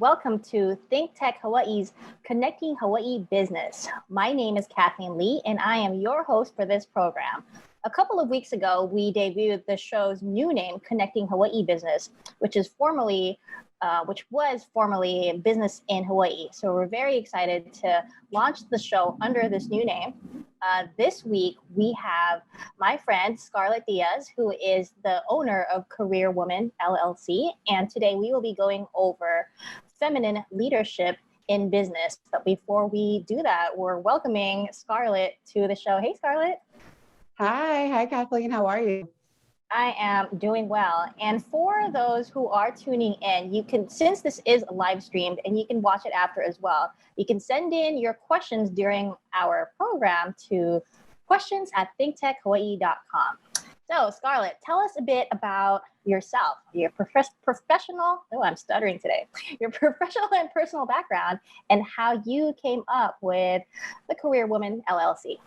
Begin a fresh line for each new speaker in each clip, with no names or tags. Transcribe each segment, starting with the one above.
welcome to ThinkTech Hawaii's Connecting Hawaii Business. My name is Kathleen Lee, and I am your host for this program. A couple of weeks ago, we debuted the show's new name, Connecting Hawaii Business, which was formerly Business in Hawaii. So we're very excited to launch the show under this new name. This week, we have my friend, Scarlett Diaz, who is the owner of Career Woman, LLC. And today we will be going over feminine leadership in business. But before we do that, we're welcoming Scarlett to the show. Hey, Scarlett.
Hi, Kathleen. How are you?
I am doing well. And for those who are tuning in, you can, since this is live streamed and you can watch it after as well, you can send in your questions during our program to questions@thinktechhawaii.com. So Scarlett, tell us a bit about yourself, your professional, I'm stuttering today, your professional and personal background and how you came up with the Career Woman LLC.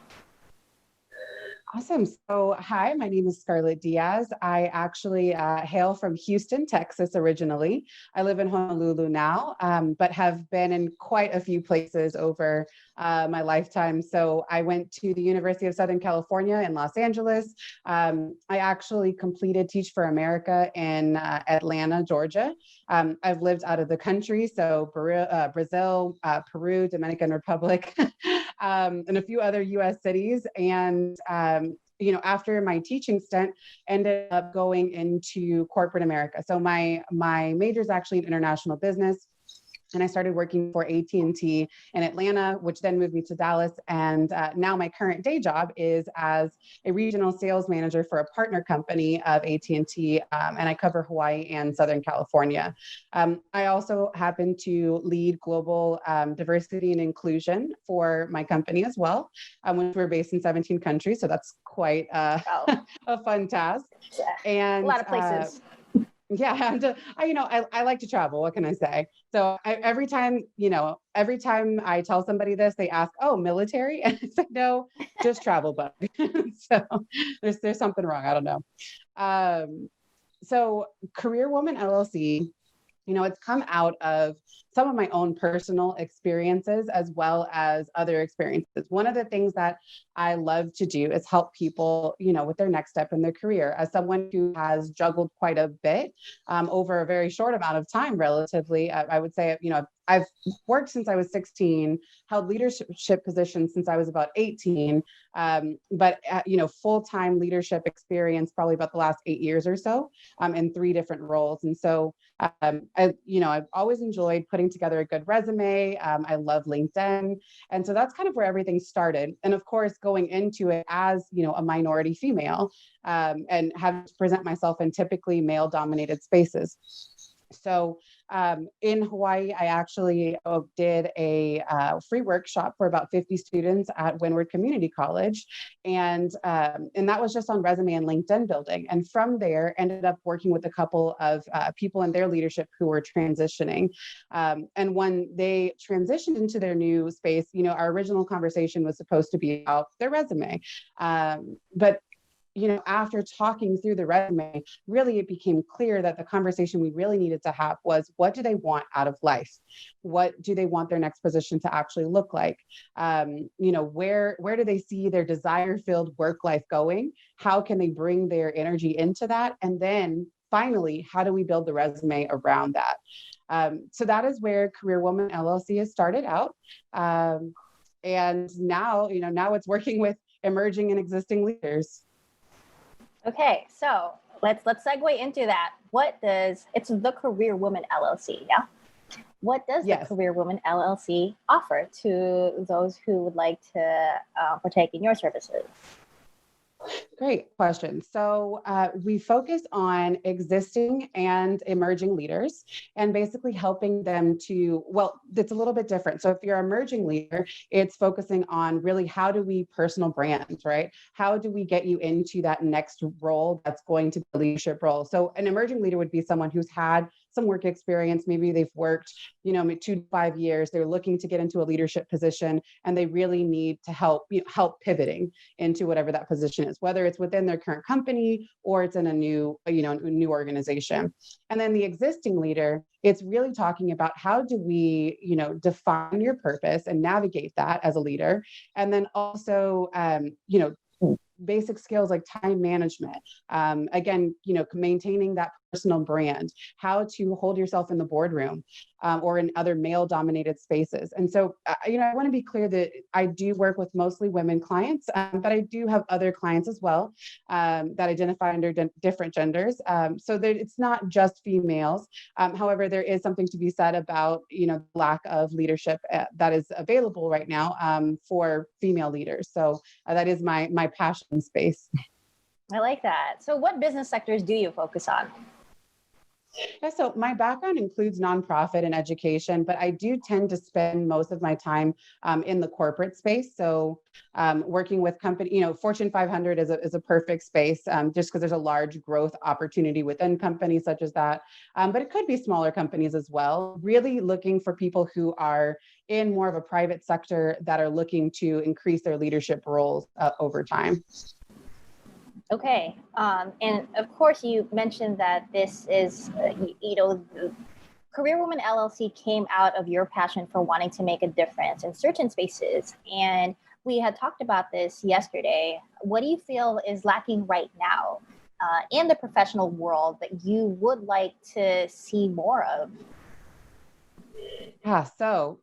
Awesome. So, hi, my name is Scarlett Diaz. I actually hail from Houston, Texas originally. I live in Honolulu now, but have been in quite a few places over my lifetime. So I went to the University of Southern California in Los Angeles. I actually completed Teach for America in Atlanta, Georgia. I've lived out of the country, so Brazil, Peru, Dominican Republic, and a few other U.S. cities. And after my teaching stint, ended up going into corporate America. So my major is actually in international business. And I started working for AT&T in Atlanta, which then moved me to Dallas. And now my current day job is as a regional sales manager for a partner company of AT&T, and I cover Hawaii and Southern California. I also happen to lead global diversity and inclusion for my company as well, which we're based in 17 countries. So that's quite a fun task. And
a lot of places.
I like to travel. What can I say? So every time I tell somebody this, they ask, "Oh, military?" And I say, "No, just travel bug." So there's something wrong. I don't know. So Career Woman LLC, it's come out of some of my own personal experiences as well as other experiences. One of the things that I love to do is help people, with their next step in their career. As someone who has juggled quite a bit over a very short amount of time, relatively, I would say, I've worked since I was 16, held leadership positions since I was about 18, but full-time leadership experience probably about the last 8 years or so in 3 different roles. And so, I've always enjoyed putting together a good resume. I love LinkedIn. And so that's kind of where everything started. And of course, going into it as, a minority female and having to present myself in typically male-dominated spaces. So in Hawaii, I actually did a free workshop for about 50 students at Windward Community College. And that was just on resume and LinkedIn building. And from there, ended up working with a couple of people in their leadership who were transitioning. And when they transitioned into their new space, our original conversation was supposed to be about their resume. But after talking through the resume, really it became clear that the conversation we really needed to have was, what do they want out of life? What do they want their next position to actually look like? Where do they see their desire-filled work life going? How can they bring their energy into that? And then finally, how do we build the resume around that? So that is where Career Woman LLC has started out. And now it's working with emerging and existing leaders.
Okay, so let's segue into that. It's the Career Woman LLC, yeah? What does the Career Woman LLC offer to those who would like to partake in your services?
Great question. So we focus on existing and emerging leaders and basically helping them it's a little bit different. So if you're an emerging leader, it's focusing on really how do we personal brand, right? How do we get you into that next role that's going to be a leadership role? So an emerging leader would be someone who's had some work experience. Maybe they've worked, maybe 2 to 5 years. They're looking to get into a leadership position, and they really need to help pivoting into whatever that position is, whether it's within their current company or it's in a new organization. And then the existing leader, it's really talking about how do we, define your purpose and navigate that as a leader. And then also, basic skills like time management, again, maintaining that personal brand, how to hold yourself in the boardroom or in other male dominated spaces. And so, I want to be clear that I do work with mostly women clients, but I do have other clients as well that identify under different genders. So that it's not just females. However, there is something to be said about, lack of leadership that is available right now for female leaders. So that is my passion space.
I like that. So what business sectors do you focus on?
Yeah, so my background includes nonprofit and education, but I do tend to spend most of my time in the corporate space. So working with company, Fortune 500 is a perfect space just because there's a large growth opportunity within companies such as that. But it could be smaller companies as well, really looking for people who are in more of a private sector that are looking to increase their leadership roles over time.
Okay. And of course, you mentioned that this is, Career Woman LLC came out of your passion for wanting to make a difference in certain spaces. And we had talked about this yesterday. What do you feel is lacking right now in the professional world that you would like to see more of?
Yeah, so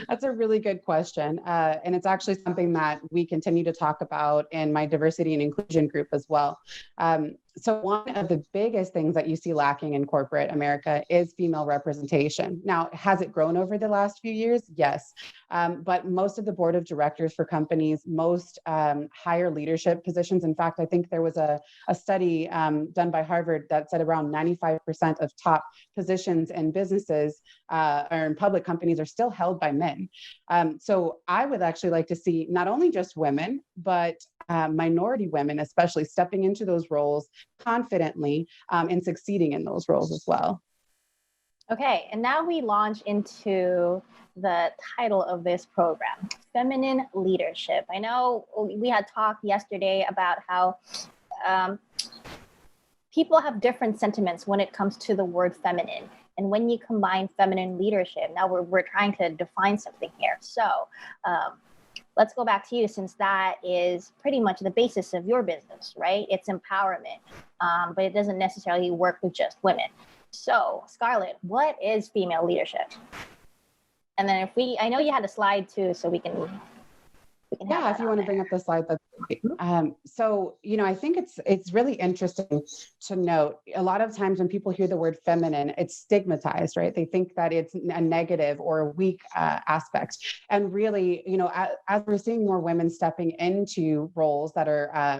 that's a really good question. And it's actually something that we continue to talk about in my diversity and inclusion group as well. So one of the biggest things that you see lacking in corporate America is female representation. Now, has it grown over the last few years? Yes. But most of the board of directors for companies, most higher leadership positions, in fact, I think there was a study done by Harvard that said around 95% of top positions in businesses or in public companies are still held by men. So I would actually like to see not only just women, but minority women, especially stepping into those roles confidently and succeeding in those roles as well.
Okay, and now we launch into the title of this program, Feminine Leadership. I know we had talked yesterday about how people have different sentiments when it comes to the word feminine. And when you combine feminine leadership, now we're trying to define something here. So let's go back to you, since that is pretty much the basis of your business, right? It's empowerment, but it doesn't necessarily work with just women. So Scarlett, what is female leadership? And then I know you had a slide too, so we can
yeah, if you want to bring up the slide, that's great. So, I think it's really interesting to note a lot of times when people hear the word feminine, it's stigmatized, right? They think that it's a negative or a weak aspect. And really, as we're seeing more women stepping into roles that are,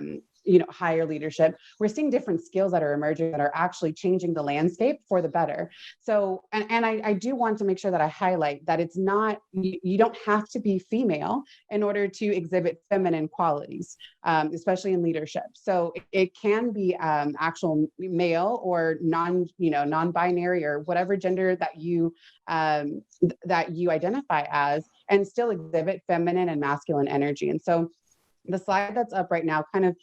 higher leadership, we're seeing different skills that are emerging that are actually changing the landscape for the better. So, and I do want to make sure that I highlight that it's not, you don't have to be female in order to exhibit feminine qualities, especially in leadership. So it can be actual male or non-binary or whatever gender that you identify as, and still exhibit feminine and masculine energy. And so the slide that's up right now kind of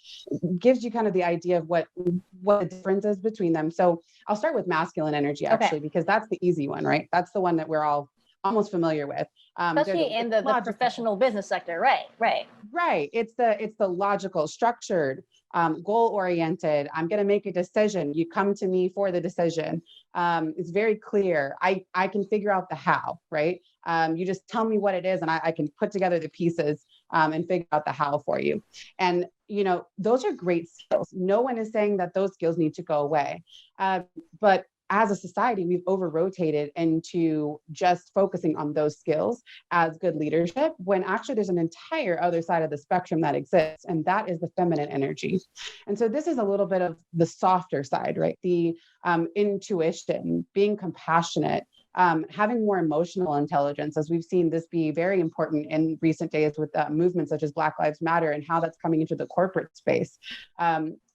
gives you kind of the idea of what the difference is between them. So I'll start with masculine energy, actually, because that's the easy one, right? That's the one that we're all almost familiar with.
Especially in the professional business sector, right?
Right. It's the logical, structured, goal-oriented. I'm going to make a decision. You come to me for the decision. It's very clear. I can figure out the how, right? You just tell me what it is, and I can put together the pieces and figure out the how for you. And, those are great skills. No one is saying that those skills need to go away. But as a society, we've over-rotated into just focusing on those skills as good leadership, when actually there's an entire other side of the spectrum that exists, and that is the feminine energy. And so this is a little bit of the softer side, right? The intuition, being compassionate, having more emotional intelligence, as we've seen this be very important in recent days with movements such as Black Lives Matter and how that's coming into the corporate space.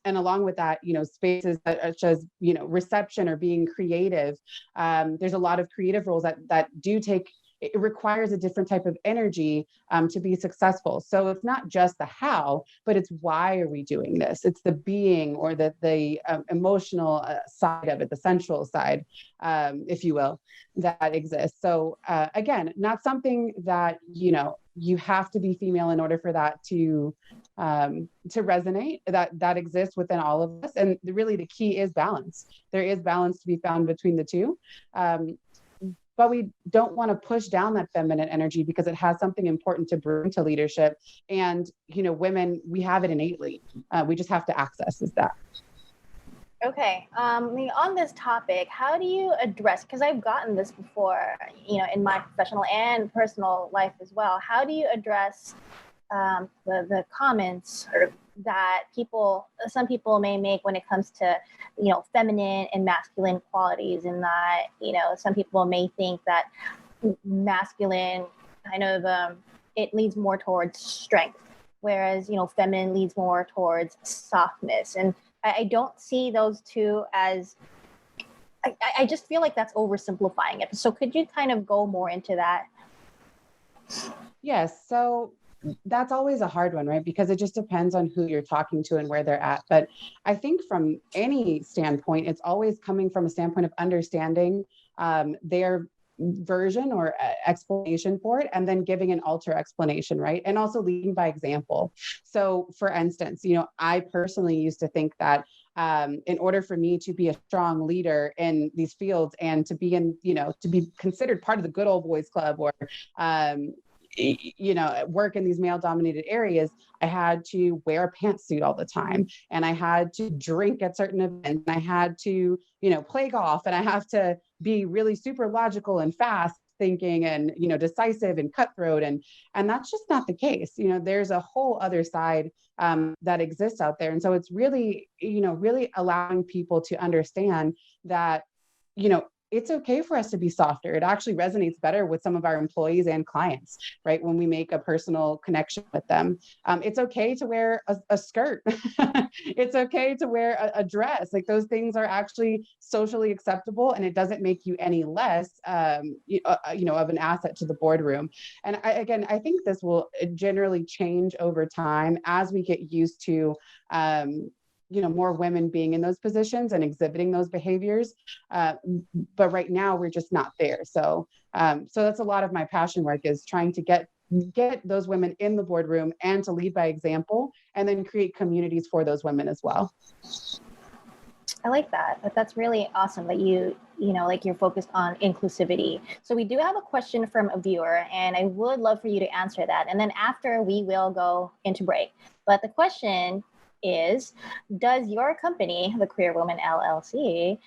And along with that, spaces such as, reception or being creative. There's a lot of creative roles that do take, it requires a different type of energy to be successful. So it's not just the how, but it's why are we doing this? It's the being or the emotional side of it, the sensual side, if you will, that exists. So again, not something that, you have to be female in order for that to resonate, that exists within all of us. And really the key is balance. There is balance to be found between the two. But we don't want to push down that feminine energy because it has something important to bring to leadership. And, women, we have it innately. We just have to access that.
Okay. On this topic, how do you address, because I've gotten this before, in my professional and personal life as well. How do you address the comments that some people may make when it comes to, feminine and masculine qualities, and that, some people may think that masculine kind of, it leads more towards strength, whereas, feminine leads more towards softness. And I don't see those two as, I just feel like that's oversimplifying it. So could you kind of go more into that?
Yes. So that's always a hard one, right? Because it just depends on who you're talking to and where they're at. But I think from any standpoint, it's always coming from a standpoint of understanding their version or explanation for it, and then giving an alter explanation, right? And also leading by example. So for instance, I personally used to think that in order for me to be a strong leader in these fields and to be to be considered part of the good old boys club, or work in these male dominated areas, I had to wear a pantsuit all the time, and I had to drink at certain events, and I had to, play golf, and I have to be really super logical and fast thinking and, decisive and cutthroat. And that's just not the case. There's a whole other side that exists out there. And so it's really, really allowing people to understand that, it's okay for us to be softer. It actually resonates better with some of our employees and clients, right? When we make a personal connection with them. It's okay to wear a skirt. It's okay to wear a dress. Like, those things are actually socially acceptable, and it doesn't make you any less, of an asset to the boardroom. And I think this will generally change over time as we get used to, more women being in those positions and exhibiting those behaviors. But right now we're just not there. So that's a lot of my passion work, is trying to get those women in the boardroom and to lead by example, and then create communities for those women as well.
I like that. But that's really awesome that you're focused on inclusivity. So we do have a question from a viewer, and I would love for you to answer that. And then after, we will go into break. But the question is, does your company, the Career Woman LLC,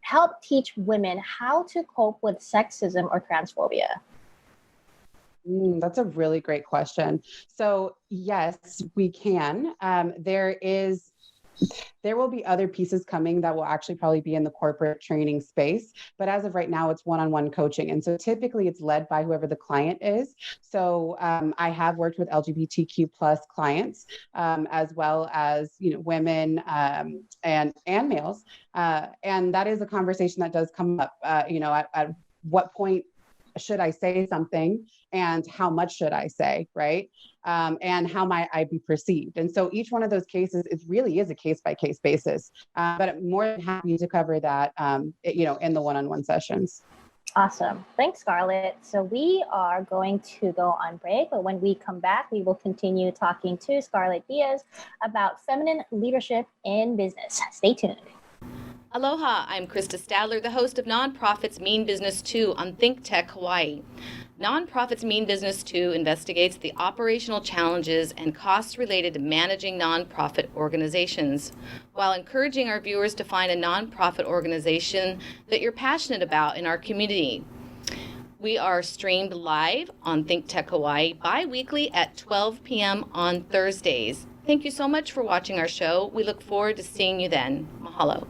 help teach women how to cope with sexism or transphobia?
That's a really great question. So yes, we can. There will be other pieces coming that will actually probably be in the corporate training space. But as of right now, it's one-on-one coaching. And so typically it's led by whoever the client is. So I have worked with LGBTQ plus clients, as well as, women and males. And that is a conversation that does come up, at what point should I say something, and how much should I say, right? And how might I be perceived? And so each one of those cases, it really is a case-by-case basis. But I'm more than happy to cover that, in the one-on-one sessions.
Awesome. Thanks, Scarlett. So we are going to go on break, but when we come back, we will continue talking to Scarlett Diaz about feminine leadership in business. Stay tuned.
Aloha, I'm Krista Stadler, the host of Nonprofits Mean Business 2 on ThinkTech Hawaii. Nonprofits Mean Business 2 investigates the operational challenges and costs related to managing nonprofit organizations, while encouraging our viewers to find a nonprofit organization that you're passionate about in our community. We are streamed live on ThinkTech Hawaii bi-weekly at 12 p.m. on Thursdays. Thank you so much for watching our show. We look forward to seeing you then. Mahalo.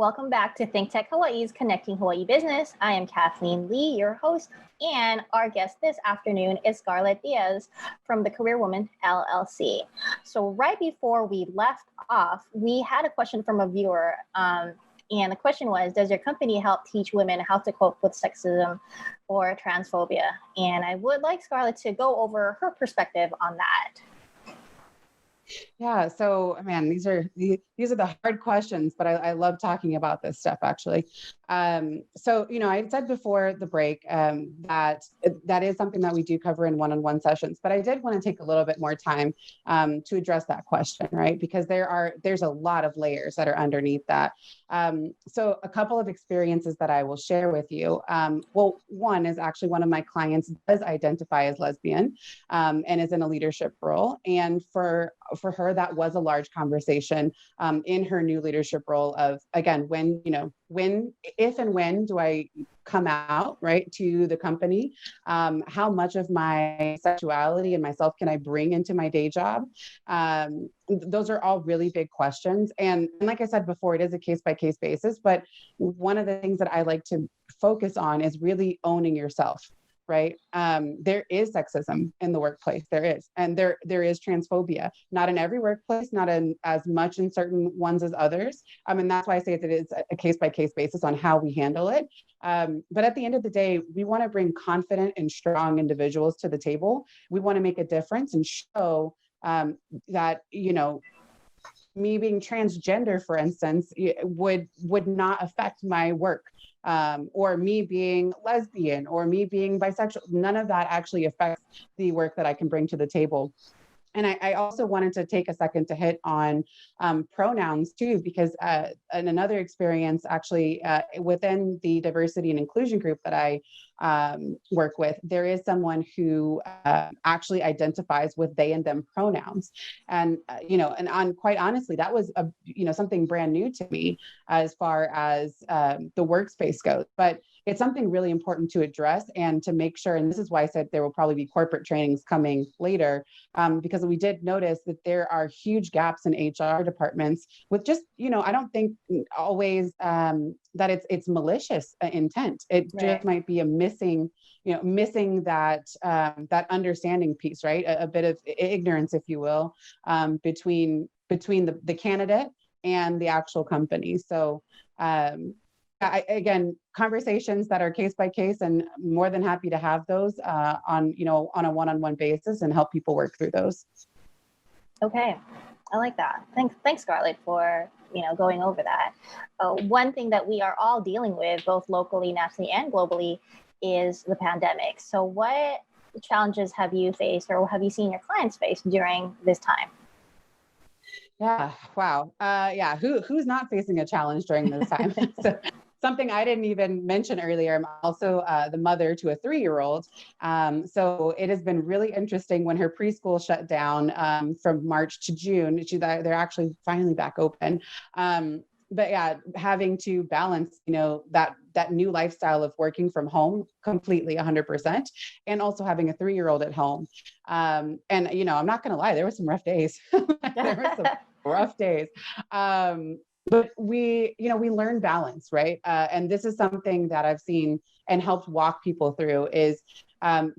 Welcome back to ThinkTech Hawaii's Connecting Hawaii Business. I am Kathleen Lee, your host, and our guest this afternoon is Scarlett Diaz from the Career Woman LLC. So right before we left off, we had a question from a viewer, and the question was, does your company help teach women how to cope with sexism or transphobia? And I would like Scarlett to go over her perspective on that.
Yeah. So, man, these are the hard questions, but I love talking about this stuff actually. So, I said before the break that is something that we do cover in one-on-one sessions, but I did want to take a little bit more time to address that question, right? Because there's a lot of layers that are underneath that. So a couple of experiences that I will share with you. Well, one is actually one of my clients does identify as lesbian and is in a leadership role. And for her, that was a large conversation in her new leadership role of, again, if and when do I come out, right, to the company? How much of my sexuality and myself can I bring into my day job? Those are all really big questions. And like I said before, it is a case-by-case basis, but one of the things that I like to focus on is really owning yourself. Right. There is sexism in the workplace. There is. And there is transphobia, not in every workplace, not in as much in certain ones as others. And that's why I say that it's a case by case basis on how we handle it. But at the end of the day, we want to bring confident and strong individuals to the table. We want to make a difference and show that, me being transgender, for instance, would not affect my work. Or me being lesbian or me being bisexual, none of that actually affects the work that I can bring to the table. And I also wanted to take a second to hit on pronouns too, because in another experience, actually within the diversity and inclusion group that I work with, there is someone who actually identifies with they and them pronouns. And, quite honestly, that was, something brand new to me as far as the workspace goes. But it's something really important to address and to make sure, and this is why I said there will probably be corporate trainings coming later, because we did notice that there are huge gaps in HR departments with just, I don't think always that it's malicious intent. It just might be a missing that that understanding piece, right? A bit of ignorance, if you will, between the candidate and the actual company. So again, conversations that are case by case, and more than happy to have those on a one-on-one basis and help people work through those.
Okay, I like that. Thanks, Scarlett, for going over that. One thing that we are all dealing with, both locally, nationally, and globally, is the pandemic. So, what challenges have you faced, or have you seen your clients face during this time?
Yeah. Wow. Who's not facing a challenge during this time? So, something I didn't even mention earlier, I'm also the mother to a 3-year-old. So it has been really interesting when her preschool shut down from March to June. They're actually finally back open. But yeah, having to balance, that new lifestyle of working from home completely 100%, and also having a 3-year-old at home. And, I'm not going to lie, there were some rough days. There were some rough days. But we learn balance, right? And this is something that I've seen and helped walk people through is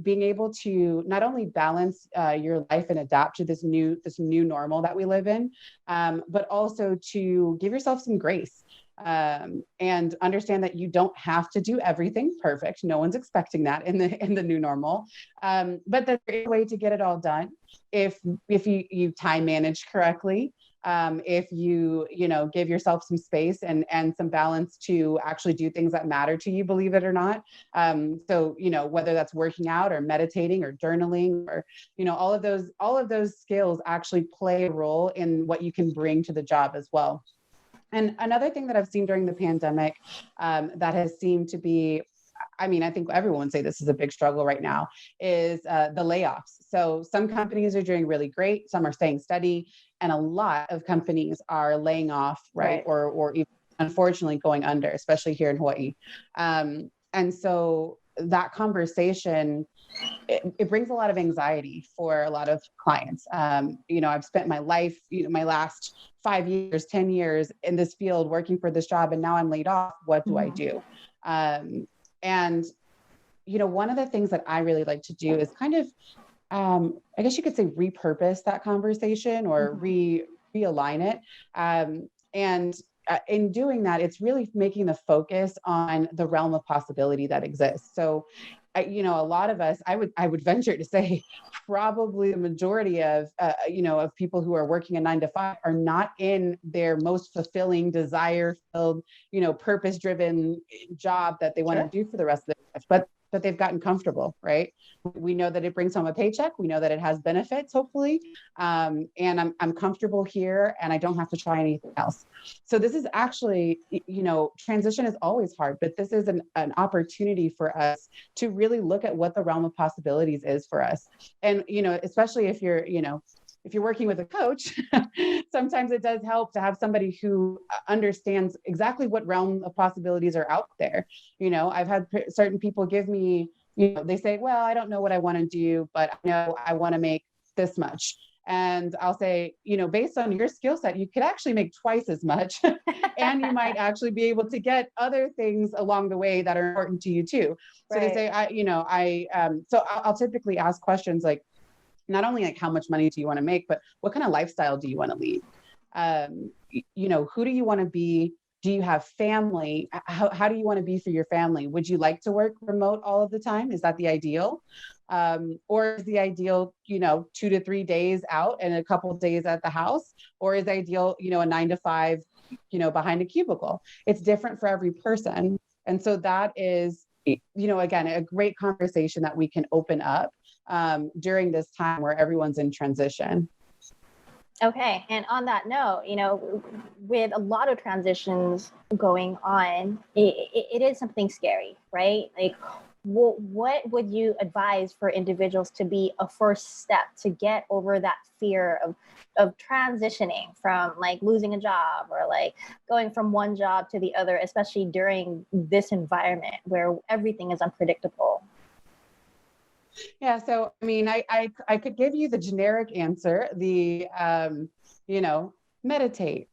being able to not only balance your life and adapt to this new normal that we live in, but also to give yourself some grace and understand that you don't have to do everything perfect. No one's expecting that in the new normal, but there's a way to get it all done if you time manage correctly. If you give yourself some space and some balance to actually do things that matter to you, believe it or not. So, whether that's working out or meditating or journaling or, all of those skills actually play a role in what you can bring to the job as well. And another thing that I've seen during the pandemic that has seemed to be, I think everyone would say this is a big struggle right now, is the layoffs. So some companies are doing really great, some are staying steady, and a lot of companies are laying off, right? Or even unfortunately going under, especially here in Hawaii. And so that conversation, it brings a lot of anxiety for a lot of clients. I've spent my life, my last 5 years, 10 years in this field working for this job, and now I'm laid off. What do I do? And one of the things that I really like to do is kind of, I guess you could say, repurpose that conversation or realign it. And in doing that, it's really making the focus on the realm of possibility that exists. So, a lot of us, I would venture to say, probably the majority of people who are working a 9 to 5 are not in their most fulfilling, desire-filled, purpose-driven job that they want to do for the rest of their life. But they've gotten comfortable, right? We know that it brings home a paycheck. We know that it has benefits, hopefully. And I'm comfortable here, and I don't have to try anything else. So this is actually, transition is always hard, but this is an opportunity for us to really look at what the realm of possibilities is for us. And, especially if you're working with a coach, sometimes it does help to have somebody who understands exactly what realm of possibilities are out there. I've had certain people give me, they say, well, I don't know what I want to do, but I know I want to make this much. And I'll say, based on your skill set, you could actually make twice as much. And you might actually be able to get other things along the way that are important to you too. So they say, I'll typically ask questions like, not only like how much money do you want to make, but what kind of lifestyle do you want to lead? Who do you want to be? Do you have family? How do you want to be for your family? Would you like to work remote all of the time? Is that the ideal? Or is the ideal, 2 to 3 days out and a couple of days at the house? Or is the ideal, a 9 to 5, behind a cubicle? It's different for every person. And so that is, again, a great conversation that we can open up during this time where everyone's in transition.
Okay. And on that note, with a lot of transitions going on, it is something scary, right? Like, what would you advise for individuals to be a first step to get over that fear of transitioning from like losing a job or like going from one job to the other, especially during this environment where everything is unpredictable?
Yeah. So, I mean, I could give you the generic answer, meditate,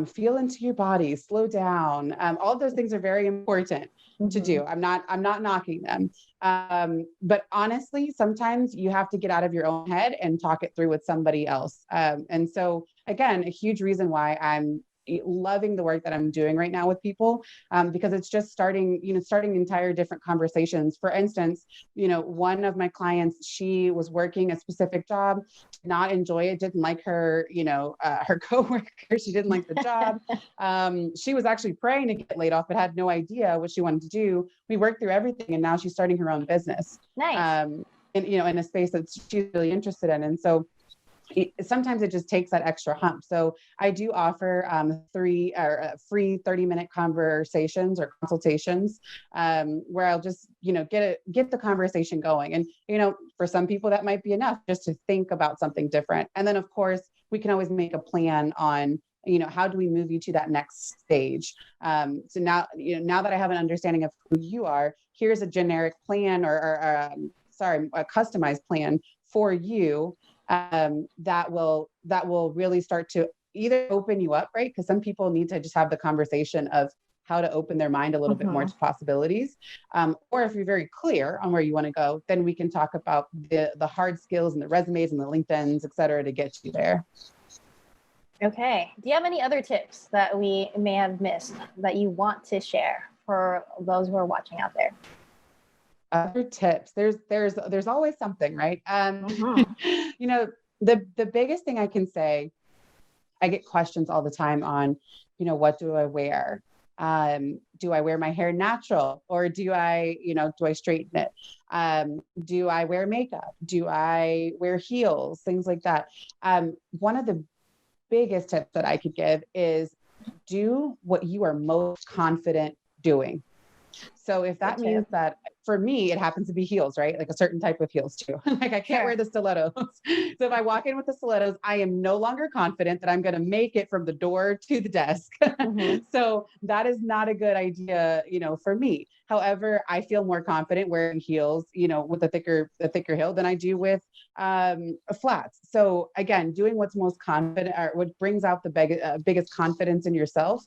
feel into your body, slow down. All of those things are very important to do. I'm not knocking them. But honestly, sometimes you have to get out of your own head and talk it through with somebody else. And so again, a huge reason why I'm loving the work that I'm doing right now with people, because it's just starting entire different conversations. For instance, one of my clients, she was working a specific job, did not enjoy it, didn't like her, her coworker, she didn't like the job. She was actually praying to get laid off, but had no idea what she wanted to do. We worked through everything, and now she's starting her own business.
Nice.
In a space that she's really interested in. And so sometimes it just takes that extra hump. So I do offer free 30-minute conversations or consultations where I'll just, get the conversation going. And, for some people that might be enough just to think about something different. And then of course, we can always make a plan on, how do we move you to that next stage? So now that I have an understanding of who you are, here's a generic plan or a customized plan for you that will really start to either open you up, right? Because some people need to just have the conversation of how to open their mind a little bit more to possibilities. Or if you're very clear on where you want to go, then we can talk about the hard skills and the resumes and the LinkedIns, et cetera, to get you there.
Okay. Do you have any other tips that we may have missed that you want to share for those who are watching out there?
Other tips. There's always something, right? The biggest thing I can say, I get questions all the time on, what do I wear? Do I wear my hair natural, or do I straighten it? Do I wear makeup? Do I wear heels? Things like that. One of the biggest tips that I could give is do what you are most confident doing. So if that means that for me, it happens to be heels, right? Like a certain type of heels too. Like I can't wear the stilettos. So if I walk in with the stilettos, I am no longer confident that I'm going to make it from the door to the desk. So that is not a good idea, for me. However, I feel more confident wearing heels, with a thicker heel than I do with flats. So again, doing what's most confident or what brings out the biggest confidence in yourself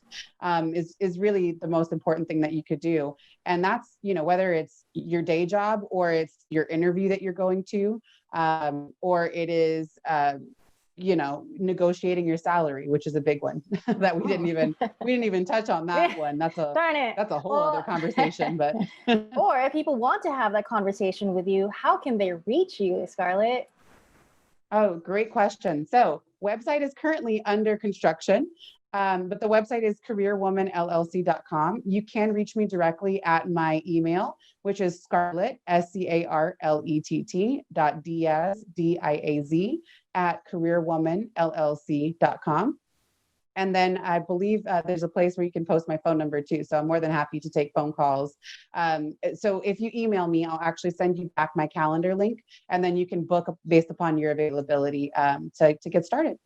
is really the most important thing that you could do. And that's, whether it's your day job or it's your interview that you're going to, or it is, negotiating your salary, which is a big one that we didn't even touch on that one. That's a whole other conversation, but.
Or if people want to have that conversation with you, how can they reach you, Scarlett?
Oh, great question. So website is currently under construction. But the website is careerwomanllc.com. You can reach me directly at my email, which is Scarlett, SCARLETT .Diaz, @careerwomanllc.com. And then I believe there's a place where you can post my phone number too. So I'm more than happy to take phone calls. So if you email me, I'll actually send you back my calendar link, and then you can book based upon your availability to get started.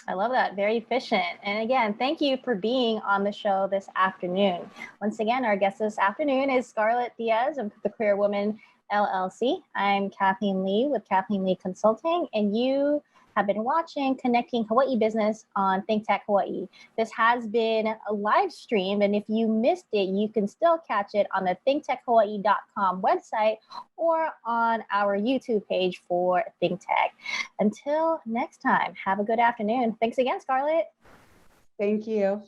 I love that. Very efficient. And again, thank you for being on the show this afternoon. Once again, our guest this afternoon is Scarlett Diaz of the Career Woman LLC. I'm Kathleen Lee with Kathleen Lee Consulting, and you have been watching Connecting Hawaii Business on ThinkTech Hawaii. This has been a live stream, and if you missed it, you can still catch it on the thinktechhawaii.com website or on our YouTube page for ThinkTech. Until next time, have a good afternoon. Thanks again, Scarlett.
Thank you.